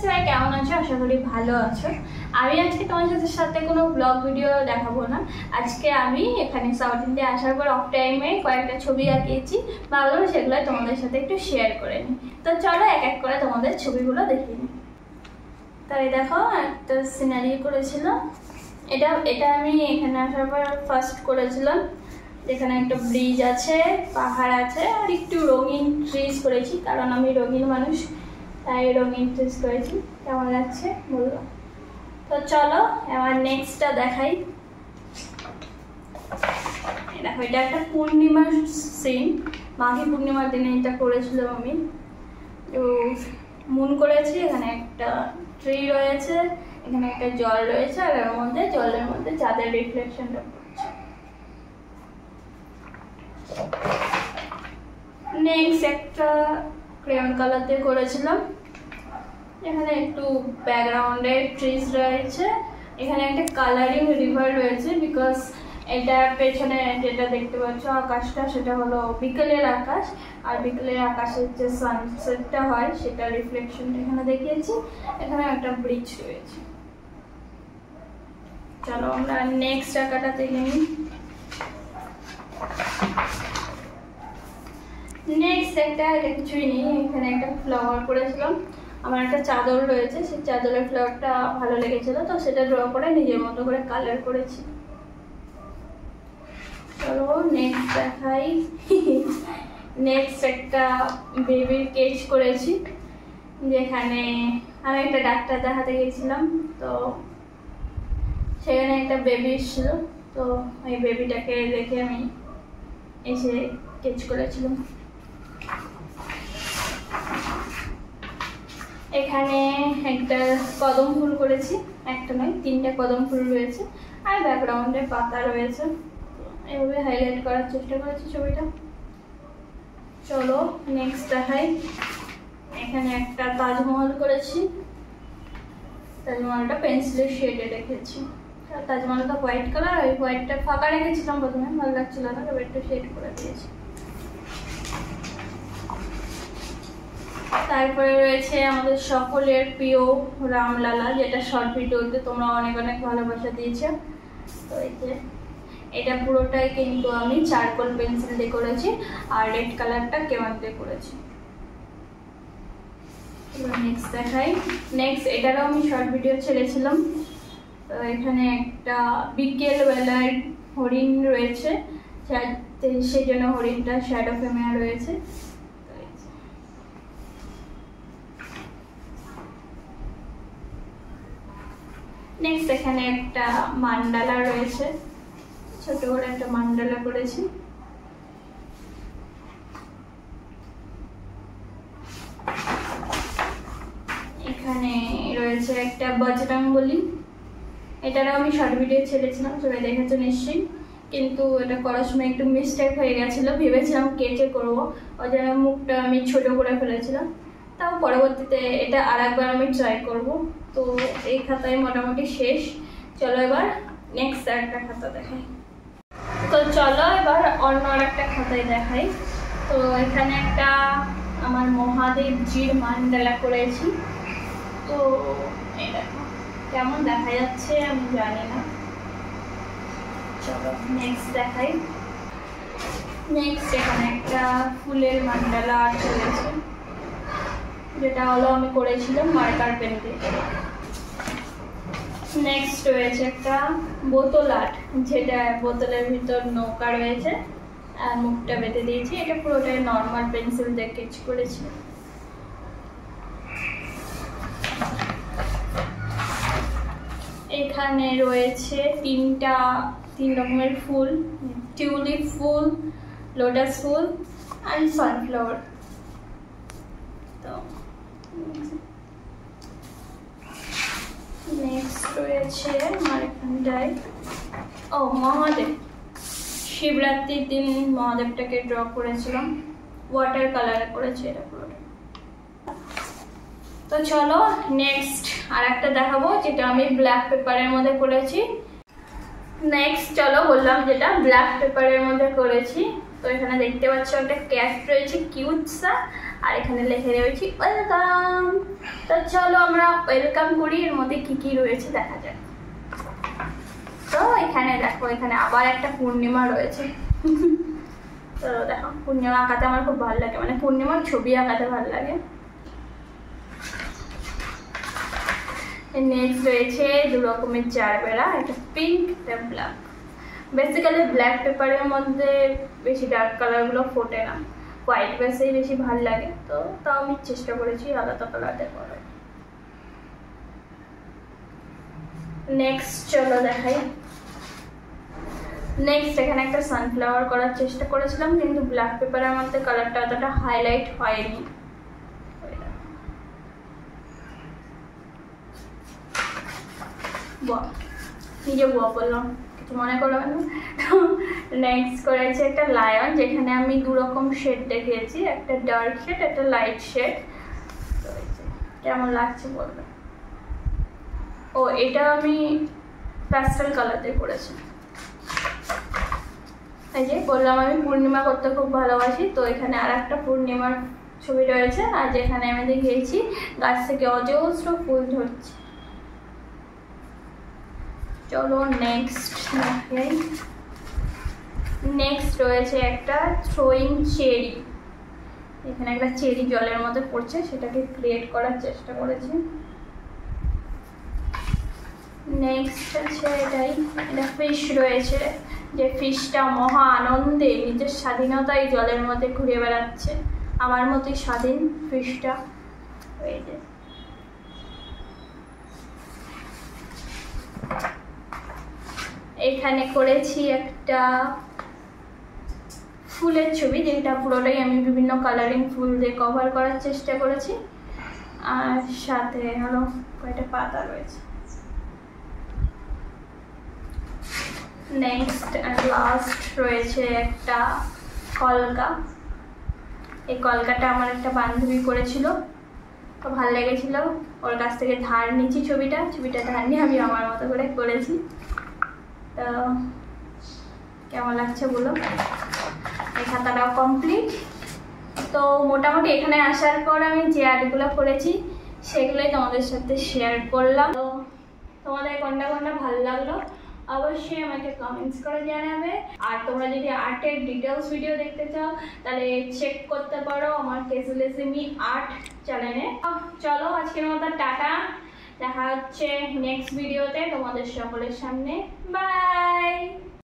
সবাই কেমন আছো? আশা করি ভালো আছো। আমি আজকে তোমাদের সাথে কোনো ব্লগ ভিডিও দেখাবো না। আজকে আমি এখানে সাউথ ইন্ডিয়া আসার পর অফ টাইমে কয়েকটা ছবি আঁকিয়েছি, ভাবলাম সেগুলো তোমাদের সাথে একটু শেয়ার করে নিই। তো চলো এক এক করে তোমাদের ছবিগুলো দেখিয়ে নিই। তাই দেখো, একটা সিনারি করেছিলাম। এটা আমি এখানে আসার পর ফার্স্ট করেছিলাম। এখানে একটা ব্রিজ আছে, পাহাড় আছে, আর একটু রঙিন ট্রিজ করেছি, কারণ আমি রঙিন মানুষ, তাই রঙিন ট্রিজ করেছি। কেমন লাগছে বললো? তো চলো এবার নেক্সটটা দেখাই। দেখো, এটা একটা পূর্ণিমার সিন, মাঘী পূর্ণিমার দিনে এটা করেছিলাম আমি। তো মুন করেছি, এখানে একটা ট্রি রয়েছে, এখানে একটা জল রয়েছে, আর এর মধ্যে জলের মধ্যে চাঁদের রিফ্লেকশনটা পড়ছে। নেক্সট একটা ক্রেয়ন কালার দিয়ে করেছিলাম। এখানে একটু ব্যাকগ্রাউন্ডে ট্রিজ রয়েছে, এখানে একটা কালারিং রিভার রয়েছে, বিকজ এটার পেছনে যেটা দেখতে পাচ্ছ আকাশটা, সেটা হলো বিকেলের আকাশ, আর বিকেলের আকাশের যে সানসেটটা হয় সেটা রিফ্লেকশন এখানে দেখিয়েছি। এখানে একটা ব্রিজ রয়েছে। চলো আমরা নেক্সট আঁকাটা দেখে নিই। নেক্সট এটা কিছুই নেই, এখানে একটা ফ্লাওয়ার করেছিলাম। আমার একটা চাদর রয়েছে, সেই চাদরের ফ্লাওয়ারটা ভালো লেগেছিল, তো সেটা ড্র করে নিজের মতো করে কালার করেছি। চলো নেক্সট দেখাই। নেক্সট একটা বেবির কেজ করেছি, যেখানে আমি একটা ডাক্তার দেখাতে গেছিলাম, তো সেখানে একটা বেবি এসেছিল, তো এই বেবিটাকে দেখে আমি এসে কেজ করেছিলাম। এখানে একটা কদম ফুল করেছি, একটা নয় তিনটা কদম ফুল রয়েছে, আর ব্যাকগ্রাউন্ডে পাতা রয়েছে। এভাবে হাইলাইট করার চেষ্টা করেছি ছবিটা। চলো নেক্সট দেখাই। এখানে একটা তাজমহল করেছি, তাজমহলটা পেন্সিলের শেডে রেখেছি। তাজমহলটা হোয়াইট কালার, ওই হোয়াইটটা ফাঁকা রেখেছিলাম প্রথমে, ভালো লাগছিল না, তবে একটু শেড করে দিয়েছি। তারপরে রয়েছে আমাদের সকলের প্রিয় রামলালা, যেটা শর্ট ভিডিওতে তোমরা অনেক অনেক ভালোবাসা দিয়েছো। তো এই যে এটা পুরোটাই কিন্তু আমি চারকোল পেন্সিল দিয়ে করেছি, আর রেড কালারটা কেওয়ান দিয়ে করেছি। নেক্সট দেখাই। নেক্সট এটারও আমি শর্ট ভিডিও ছেড়েছিলাম। তো এখানে একটা বিকেল বেলার হরিণ রয়েছে, সেই জন্য হরিণটা শ্যাডো ফ্রেমে রয়েছে। নেক্সট এখানে একটা মান্ডালা রয়েছে, ছোট করে একটা মান্ডালা করেছি। এখানে রয়েছে একটা বজরংবলী, এটারও আমি শর্ট ভিডিও ছেড়েছিলাম, সবাই দেখেছো নিশ্চয়ই, কিন্তু এটা করার সময় একটু মিস্টেক হয়ে গেছিলো, ভেবেছিলাম কেটে করবো, ওই জন্য মুখটা আমি ছোট করে ফেলেছিলাম। তাও পরবর্তীতে এটা আর একবার আমি ট্রাই করব। তো এই খাতায় মোটামুটি শেষ। চলো এবার নেক্সট একটা খাতা দেখাই। তো চলো এবার অন্য একটা খাতায় দেখাই। তো এখানে একটা আমার মহাদেবজির মান্ডালা করেছি। তো এই দেখো কেমন দেখা যাচ্ছে আমি জানি না। চলো নেক্সট দেখাই। নেক্সট এখানে একটা ফুলের মান্ডালা আর্ট রয়েছে, যেটা হলো আমি করেছিলাম মার্কার পেন দিয়ে। নেক্সট রয়েছে একটা বোতল আর্ট, যেটা বোতলের ভিতর নৌকা রয়েছে আর মুখটা বেঁধে দিয়েছি। এটা পুরোটাই নর্মাল পেন্সিল দিয়ে স্কেচ করেছি। এখানে রয়েছে তিন রকমের ফুল, টিউলিপ ফুল, লোটাস ফুল আর সানফ্লাওয়ার। তো নেক্সট রয়েছে আমার এখানটায় মহাদেব, শিবরাত্রির দিন মহাদেবটাকে ড্র করেছিলাম, ওয়াটার কালারে করেছি এটা পুরোটা। তো চলো নেক্সট আর একটা দেখাবো, যেটা আমি ব্ল্যাক পেপারের মধ্যে করেছি। নেক্সট চলো বললাম যেটা ব্ল্যাক পেপারের মধ্যে করেছি। তো এখানে দেখতে পাচ্ছ একটা ক্যাট রয়েছে কিউটসা, আর এখানে লিখে রয়েছে ওয়েলকাম। তো চলো আমরা ওয়েলকাম করি, এর মধ্যে কি কি রয়েছে দেখা যাক। তো এখানে দেখো, এখানে আবার একটা পূর্ণিমা রয়েছে। তো দেখো, পূর্ণিমা আঁকাতে আমার খুব ভালো লাগে, মানে পূর্ণিমার ছবি আঁকাতে ভালো লাগে। নেক্সট রয়েছে 2 রকমের চারবেলা, একটা পিঙ্ক একটা ব্ল্যাক। বেসিক্যালি ব্ল্যাক পেপারের মধ্যে বেশি ডার্ক কালারগুলো ফোটে না, হোয়াইট বেসেই বেশি ভালো লাগে। তো তাও আমি চেষ্টা করেছি আলাদা কালারটা করার। নেক্সট চলো দেখাই। নেক্সট এখানে একটা সানফ্লাওয়ার করার চেষ্টা করেছিলাম, কিন্তু ব্ল্যাক পেপারের মধ্যে কালারটা অতটা হাইলাইট হয়নি। নিজে বললাম, কিছু মনে করবেন না। নেক্সট করেছে একটা লায়ন, যেখানে আমি 2 রকম শেড দেখিয়েছি, একটা ডার্ক শেড একটা লাইট শেড। কেমন লাগছে বলবেন। ও এটা আমি প্যাস্টেল কালার দিয়ে করেছি। এই যে বললাম আমি পূর্ণিমা করতে খুব ভালোবাসি, তো এখানে আর একটা পূর্ণিমার ছবি রয়েছে, আর যেখানে আমি দেখিয়েছি গাছ থেকে অজস্র ফুল ধরছে। চলো নেক্সট দেখাই। নেক্সট রয়েছে একটা থ্রোয়িং চেরি, এখানে একটা চেরি জলের মধ্যে পড়ছে, সেটাকে ক্রিয়েট করার চেষ্টা করেছি। নেক্সট আছে এটাই, এটা ফিশ রয়েছে, যে ফিশটা মহা আনন্দে নিজের স্বাধীনতায় জলের মধ্যে ঘুরে বেড়াচ্ছে, আমার মতোই স্বাধীন ফিশটা। এই যে এখানে করেছি একটা ফুলের ছবি, যেটা পুরোটাই আমি বিভিন্ন কালারিং ফুল দিয়ে কভার করার চেষ্টা করেছি, আর সাথে হলো কয়েকটা পাতা রয়েছে। নেক্সট অ্যান্ড লাস্ট রয়েছে একটা কলকা। এই কলকাটা আমার একটা বান্ধবী করেছিল, তো ভালো লেগেছিল, ওর কাছ থেকে ধার নিয়েছি ছবিটা ধার নিয়ে আমি আমার মতো করে করেছি। তো কেমন লাগছে বলো। এই খাতাটাও কমপ্লিট। তো মোটামুটি এখানে আসার পর আমি যে আর্টগুলো করেছি সেগুলোই তোমাদের সাথে শেয়ার করলাম। তো তোমাদের কোনটা কোনটা ভালো লাগলো অবশ্যই আমাকে কমেন্টস করে জানাবে। আর তোমরা যদি আর্টের ডিটেলস ভিডিও দেখতে চাও তাহলে চেক করতে পারো আমার ক্যাজুয়ালিজমি আর্ট চ্যানেলে। চলো আজকের মতো টাটা, দেখা হচ্ছে নেক্সট ভিডিওতে তোমাদের সকলের সামনে। বাই।